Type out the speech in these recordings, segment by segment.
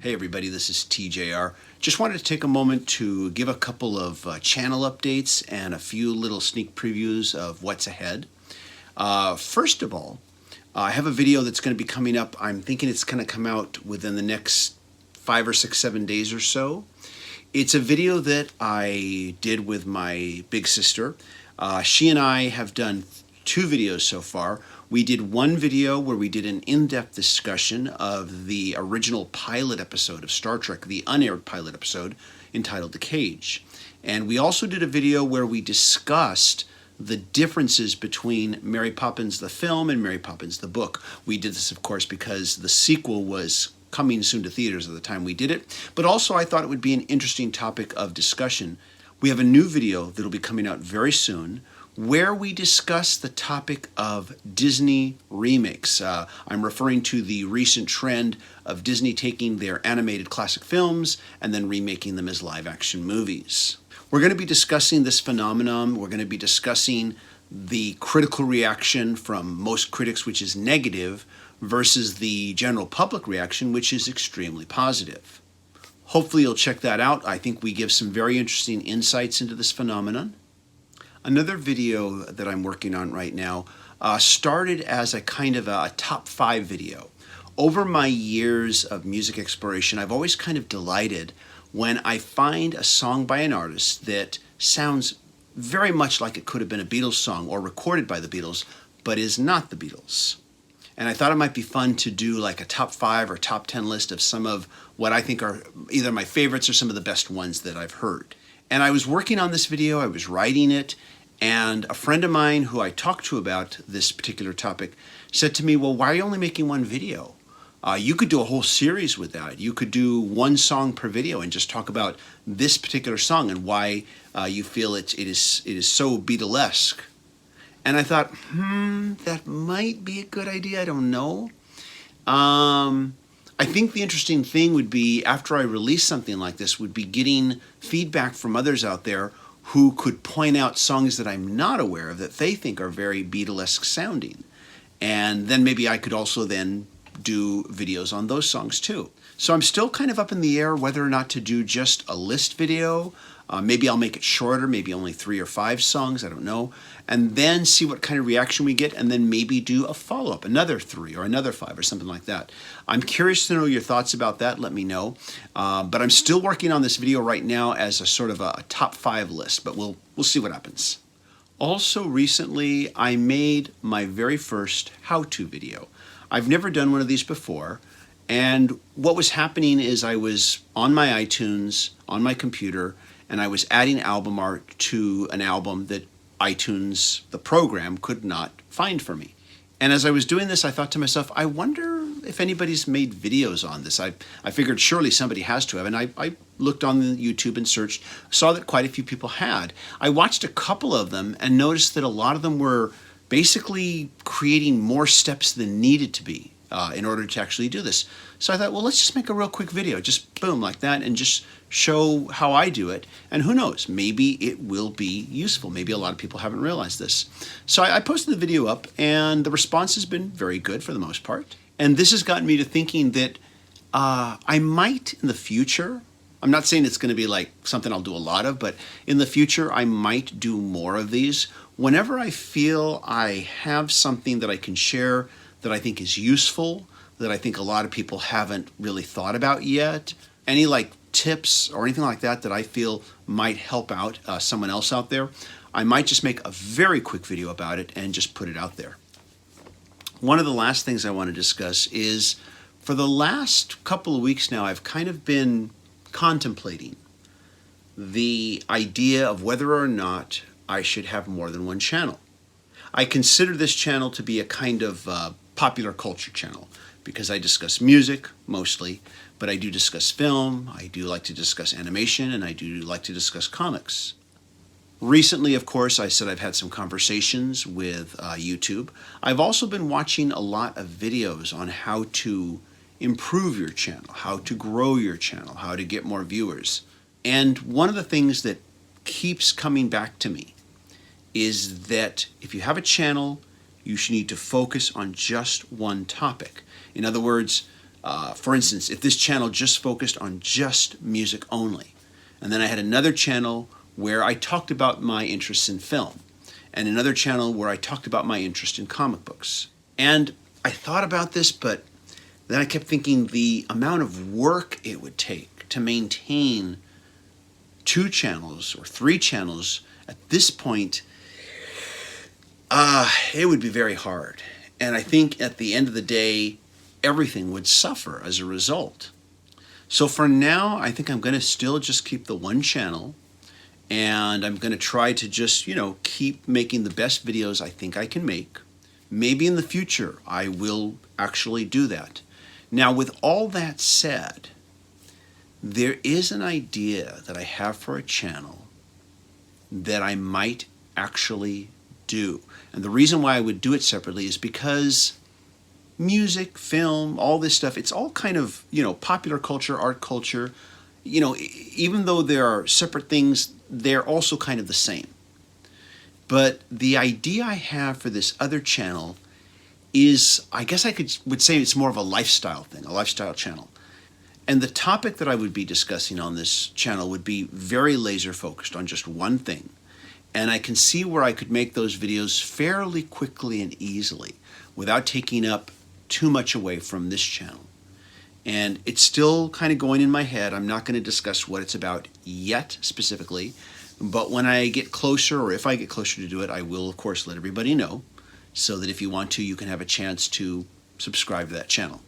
Hey everybody, this is TJR. Just wanted to take a moment to give a couple of channel updates and a few little sneak previews of what's ahead. First of all, I have a video that's going to be coming up. I'm thinking it's going to come out within the next 5 or 6, 7 days or so. It's a video that I did with my big sister. She and I have done 2 videos so far. We did one video where we did an in-depth discussion of the original pilot episode of Star Trek, the unaired pilot episode entitled The Cage. And we also did a video where we discussed the differences between Mary Poppins the film and Mary Poppins the book. We did this, of course, because the sequel was coming soon to theaters at the time we did it, but also I thought it would be an interesting topic of discussion. We have a new video that will be coming out very soon where we discuss the topic of Disney remakes. I'm referring to the recent trend of Disney taking their animated classic films and then remaking them as live-action movies. We're going to be discussing this phenomenon. We're going to be discussing the critical reaction from most critics, which is negative, versus the general public reaction, which is extremely positive. Hopefully you'll check that out. I think we give some very interesting insights into this phenomenon. Another video that I'm working on right now started as a kind of a top 5 video. Over my years of music exploration, I've always kind of delighted when I find a song by an artist that sounds very much like it could have been a Beatles song or recorded by the Beatles, but is not the Beatles. And I thought it might be fun to do like a top 5 or top 10 list of some of what I think are either my favorites or some of the best ones that I've heard. And I was working on this video, I was writing it, and a friend of mine who I talked to about this particular topic said to me, well, why are you only making one video? You could do a whole series with that. You could do one song per video and just talk about this particular song and why you feel it is so Beatles-esque. And I thought, that might be a good idea. I don't know. I think the interesting thing would be, after I release something like this, would be getting feedback from others out there who could point out songs that I'm not aware of that they think are very Beatles-esque sounding. And then maybe I could also then do videos on those songs too. So I'm still kind of up in the air whether or not to do just a list video. Maybe I'll make it shorter, maybe only 3 or 5 songs, I don't know. And then see what kind of reaction we get, and then maybe do a follow-up, another 3 or another 5 or something like that. I'm curious to know your thoughts about that, let me know. But I'm still working on this video right now as a sort of a top 5 list, but we'll see what happens. Also recently, I made my very first how-to video. I've never done one of these before, and what was happening is I was on my iTunes, on my computer, and I was adding album art to an album that iTunes, the program, could not find for me. And as I was doing this, I thought to myself, I wonder if anybody's made videos on this. I figured surely somebody has to have, and I looked on YouTube and searched, saw that quite a few people had. I watched a couple of them and noticed that a lot of them were basically creating more steps than needed to be in order to actually do this. So I thought, well, let's just make a real quick video, just boom, like that, and just show how I do it. And who knows, maybe it will be useful. Maybe a lot of people haven't realized this. So I posted the video up, and the response has been very good for the most part. And this has gotten me to thinking that I might in the future, I'm not saying it's going to be like something I'll do a lot of, but in the future I might do more of these. Whenever I feel I have something that I can share that I think is useful, that I think a lot of people haven't really thought about yet, any like tips or anything like that that I feel might help out someone else out there, I might just make a very quick video about it and just put it out there. One of the last things I want to discuss is, for the last couple of weeks now, I've kind of been contemplating the idea of whether or not I should have more than one channel. I consider this channel to be a kind of popular culture channel because I discuss music mostly, but I do discuss film, I do like to discuss animation, and I do like to discuss comics. Recently, of course, I said I've had some conversations with YouTube. I've also been watching a lot of videos on how to improve your channel, how to grow your channel, how to get more viewers. And one of the things that keeps coming back to me is that if you have a channel, you should need to focus on just one topic. In other words, For instance, if this channel just focused on just music only, and then I had another channel where I talked about my interests in film, and another channel where I talked about my interest in comic books. And I thought about this, but then I kept thinking the amount of work it would take to maintain 2 channels or 3 channels at this point, it would be very hard. And I think at the end of the day, everything would suffer as a result. So for now, I think I'm going to still just keep the 1 channel, and I'm going to try to just, keep making the best videos I think I can make. Maybe in the future, I will actually do that. Now, with all that said, there is an idea that I have for a channel that I might actually do. And the reason why I would do it separately is because music, film, all this stuff, it's all kind of, popular culture, art culture. Even though there are separate things, they're also kind of the same. But the idea I have for this other channel is, I guess would say it's more of a lifestyle thing, a lifestyle channel. And the topic that I would be discussing on this channel would be very laser focused on just one thing. And I can see where I could make those videos fairly quickly and easily without taking up too much away from this channel. And it's still kind of going in my head. I'm not going to discuss what it's about yet specifically, but when I get closer, or if I get closer to do it, I will of course let everybody know, so that if you want to, you can have a chance to subscribe to that channel.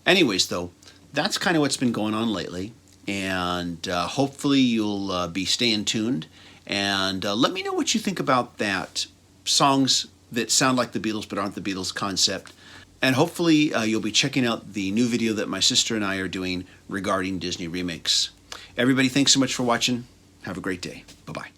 Anyways though, that's kind of what's been going on lately, and hopefully you'll be staying tuned, and let me know what you think about that, songs that sound like the Beatles but aren't the Beatles concept. And hopefully you'll be checking out the new video that my sister and I are doing regarding Disney remakes. Everybody, thanks so much for watching. Have a great day. Bye-bye.